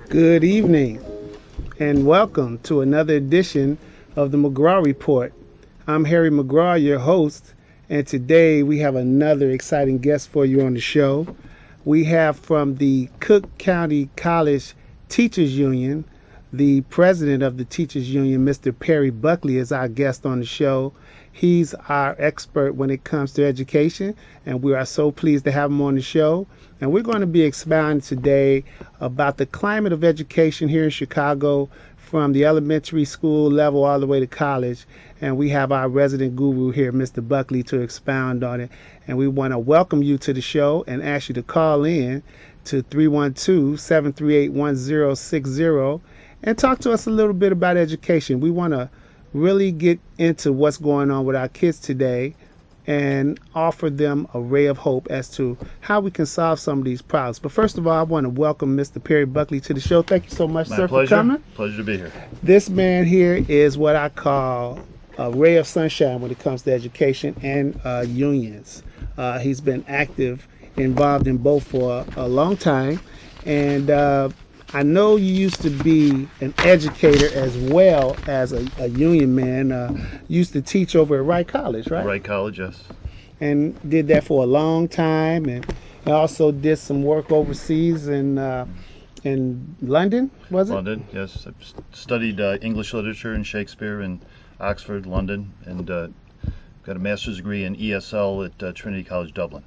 Good evening, and welcome to another edition of the McGraw Report. I'm Harry McGraw, your host, and today we have another exciting guest for you on the show. We have from the Cook County College Teachers Union, the president of the Teachers Union, Mr. Perry Buckley, is our guest on the show. He's our expert when it comes to education, and we are so pleased to have him on the show. And we're going to be expounding today about the climate of education here in Chicago, from the elementary school level all the way to college. And we have our resident guru here, Mr. Buckley, to expound on it. And we want to welcome you to the show and ask you to call in to 312-738-1060 and talk to us a little bit about education. We want to really get into what's going on with our kids today and offer them a ray of hope as to how we can solve some of these problems. But first of all, I want to welcome Mr. Perry Buckley to the show. Thank you so much, sir, for coming. Pleasure to be here. This man here is what I call a ray of sunshine when it comes to education and unions. He's been active, involved in both for a long time, and I know you used to be an educator as well as a union man. Used to teach over at Wright College, right? Wright College, yes. And did that for a long time, and also did some work overseas in London, was it? London, yes. I studied English literature and Shakespeare in Oxford, London, and got a master's degree in ESL at Trinity College, Dublin.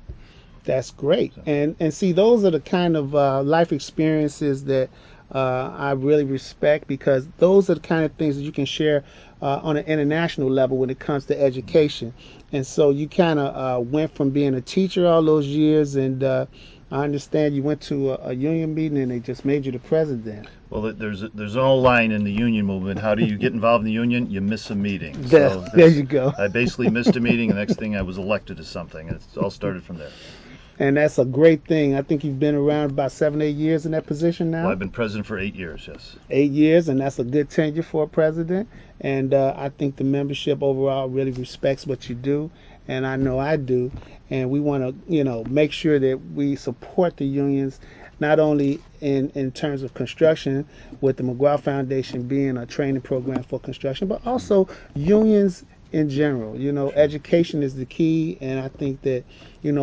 That's great. And see, those are the kind of life experiences that I really respect, because those are the kind of things that you can share on an international level when it comes to education. And so you kind of went from being a teacher all those years, and I understand you went to a union meeting and they just made you the president. Well, there's an old line in the union movement: how do you get involved in the union? You miss a meeting. There you go. I basically missed a meeting. The next thing, I was elected to something, and it all started from there. And that's a great thing. I think you've been around about 7, 8 years in that position now. Well, I've been president for 8 years, yes. 8 years, and that's a good tenure for a president. And I think the membership overall really respects what you do, and I know I do. And we want to, make sure that we support the unions, not only in terms of construction, with the McGraw Foundation being a training program for construction, but also unions in general. Education is the key, and I think that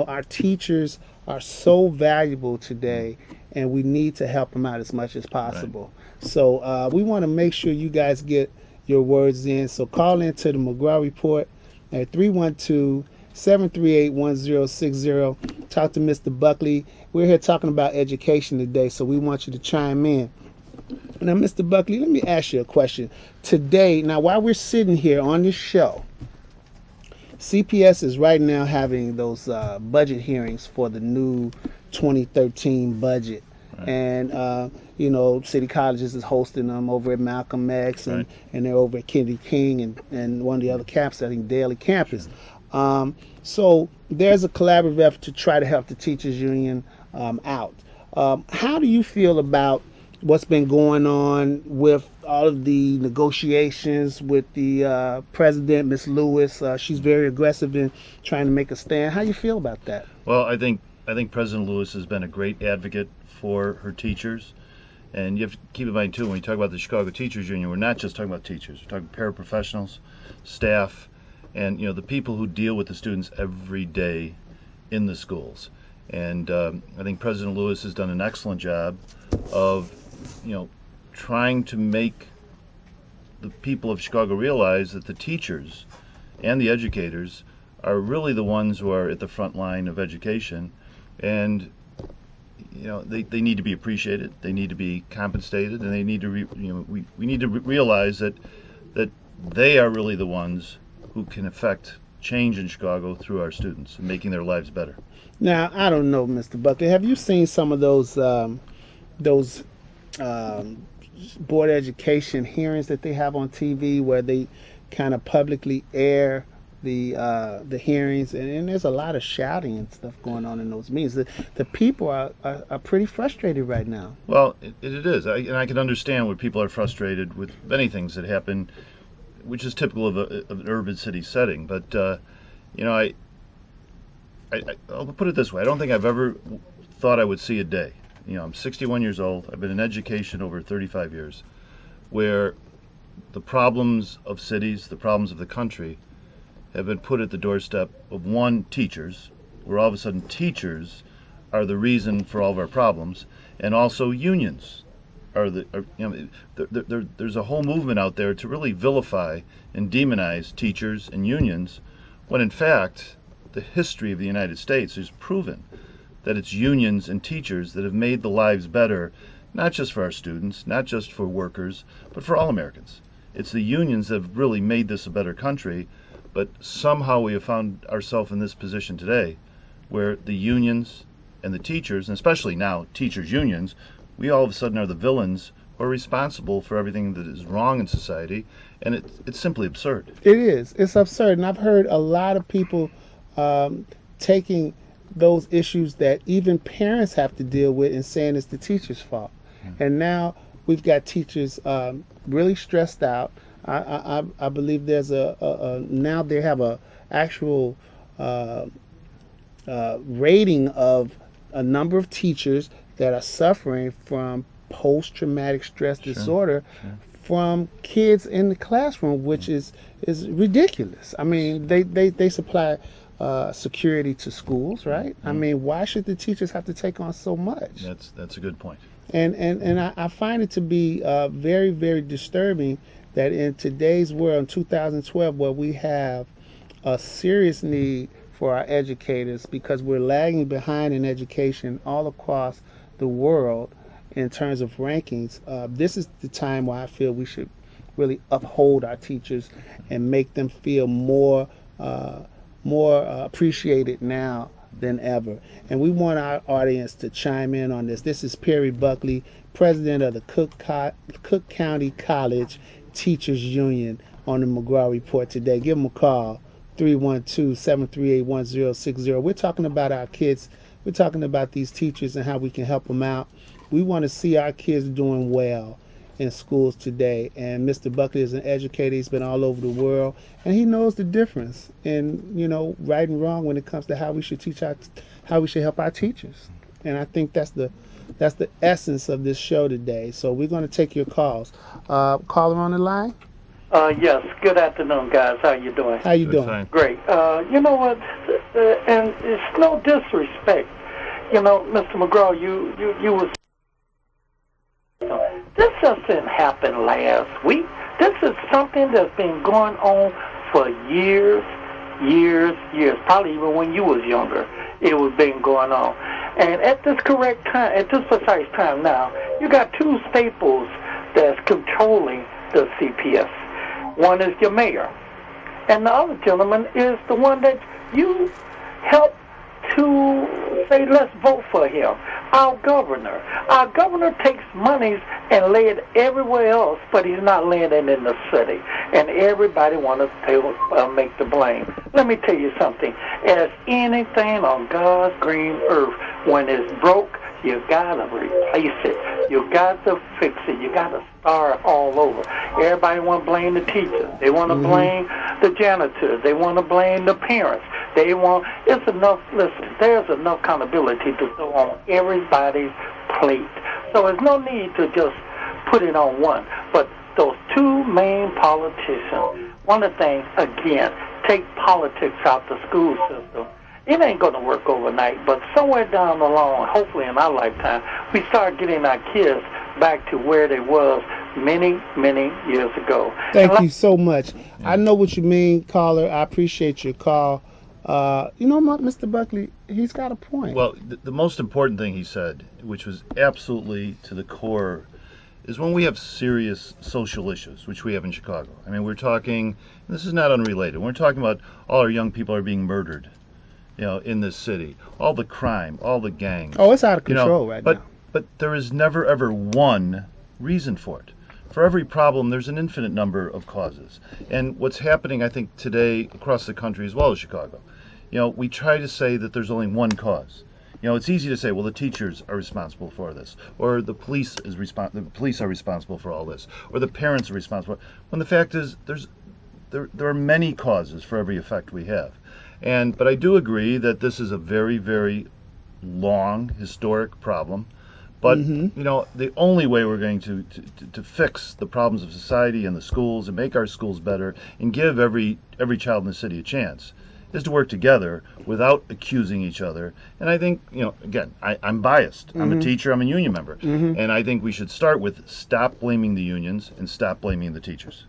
our teachers are so valuable today, and we need to help them out as much as possible. Right. So we want to make sure you guys get your words in. So call into the McGraw Report at 312-738-1060. Talk to Mr. Buckley. We're here talking about education today, so we want you to chime in. Now, Mr. Buckley, let me ask you a question. Today, now while we're sitting here on this show, CPS is right now having those budget hearings for the new 2013 budget. Right. And, City Colleges is hosting them over at Malcolm X, and, right, and they're over at Kennedy King and one of the other campuses, I think Daly campus. So there's a collaborative effort to try to help the teachers union out. How do you feel about what's been going on with all of the negotiations with the president, Ms. Lewis? She's very aggressive in trying to make a stand. How do you feel about that? Well, I think President Lewis has been a great advocate for her teachers. And you have to keep in mind, too, when we talk about the Chicago Teachers Union, we're not just talking about teachers. We're talking paraprofessionals, staff, and the people who deal with the students every day in the schools. And I think President Lewis has done an excellent job of trying to make the people of Chicago realize that the teachers and the educators are really the ones who are at the front line of education, and they need to be appreciated, they need to be compensated, and they need to we need to realize that they are really the ones who can affect change in Chicago through our students and making their lives better. Now, I don't know, Mr. Buckley, have you seen some of those board of education hearings that they have on TV, where they kind of publicly air the hearings, and there's a lot of shouting and stuff going on in those meetings? The people are pretty frustrated right now. Well, it is, and I can understand where people are frustrated with many things that happen, which is typical of an urban city setting. But I'll put it this way: I don't think I've ever thought I would see a day I'm 61 years old. I've been in education over 35 years, where the problems of cities, the problems of the country, have been put at the doorstep of teachers, where all of a sudden teachers are the reason for all of our problems, and also unions there's a whole movement out there to really vilify and demonize teachers and unions, when in fact the history of the United States has proven that it's unions and teachers that have made the lives better, not just for our students, not just for workers, but for all Americans. It's the unions that have really made this a better country, but somehow we have found ourselves in this position today where the unions and the teachers, and especially now teachers' unions, we all of a sudden are the villains who are responsible for everything that is wrong in society, and it's simply absurd. It is. It's absurd, and I've heard a lot of people taking those issues that even parents have to deal with and saying it's the teacher's fault. And now we've got teachers really stressed out. I believe there's now they have a actual rating of a number of teachers that are suffering from post-traumatic stress disorder from kids in the classroom, which is ridiculous. I mean, they supply security to schools, right? I mean, why should the teachers have to take on so much? That's a good point. And I find it to be very, very disturbing that in today's world, in 2012, where we have a serious need for our educators because we're lagging behind in education all across the world in terms of rankings, this is the time where I feel we should really uphold our teachers and make them feel more appreciated now than ever. And we want our audience to chime in on this. This is Perry Buckley, president of the Cook County College Teachers Union, on the McGraw Report today. Give them a call, 312-738-1060. We're talking about our kids. We're talking about these teachers and how we can help them out. We want to see our kids doing well in schools today. And Mr. Buckley is an educator. He's been all over the world, and he knows the difference in, right and wrong when it comes to how we should how we should help our teachers. And I think that's the essence of this show today. So we're going to take your calls. Caller on the line? Yes. Good afternoon, guys. How you doing? How you doing? Fine. Great. You know what? And it's no disrespect. Mr. McGraw, you was. This just didn't happen last week. This is something that's been going on for years. Probably even when you was younger, it was been going on. And at this precise time now, you got two staples that's controlling the CPS. One is your mayor, and the other gentleman is the one that you helped to say, let's vote for him. Our governor. Our governor takes monies and lay it everywhere else, but he's not laying it in the city. And everybody wants to make the blame. Let me tell you something. As anything on God's green earth, when it's broke, you gotta replace it. You got to fix it. You got to start all over. Everybody want to blame the teachers. They want to blame the janitors. They want to blame the parents. It's enough. Listen, there's enough accountability to throw on everybody's plate. So there's no need to just put it on one. But those two main politicians, one of the things, again, take politics out the school system. It ain't going to work overnight, but somewhere down the line, hopefully in our lifetime, we start getting our kids back to where they was many, many years ago. Thank you so much. I know what you mean, caller. I appreciate your call. You know what, Mr. Buckley, he's got a point. Well, the most important thing he said, which was absolutely to the core, is when we have serious social issues, which we have in Chicago. I mean, we're talking, this is not unrelated, we're talking about all our young people are being murdered, in this city. All the crime, all the gangs. Oh, it's out of control right now. But there is never, ever one reason for it. For every problem, there's an infinite number of causes. And what's happening, I think, today across the country as well as Chicago, we try to say that there's only one cause. It's easy to say, well, the teachers are responsible for this, or the police are responsible for all this, or the parents are responsible. When the fact is, there are many causes for every effect we have. But I do agree that this is a very, very long, historic problem. But you know, the only way we're going to fix the problems of society and the schools and make our schools better and give every child in the city a chance is to work together without accusing each other. And I think, you know, again, I'm biased. I'm a teacher, I'm a union member. And I think we should start with stop blaming the unions and stop blaming the teachers.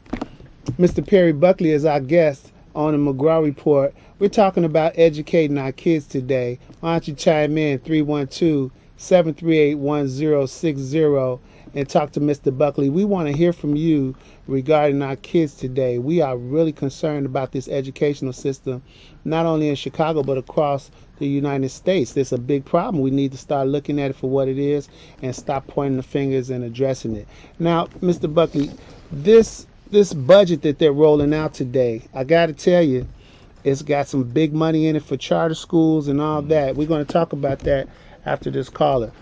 Mr. Perry Buckley is our guest on the McGraw Report. We're talking about educating our kids today. Why don't you chime in 312-738-1060 and talk to Mr. Buckley. We want to hear from you regarding our kids today. We are really concerned about this educational system, not only in Chicago, but across the United States. There's a big problem. We need to start looking at it for what it is and stop pointing the fingers and addressing it. Now, Mr. Buckley, this budget that they're rolling out today, I got to tell you, it's got some big money in it for charter schools and all that. We're going to talk about that after this caller.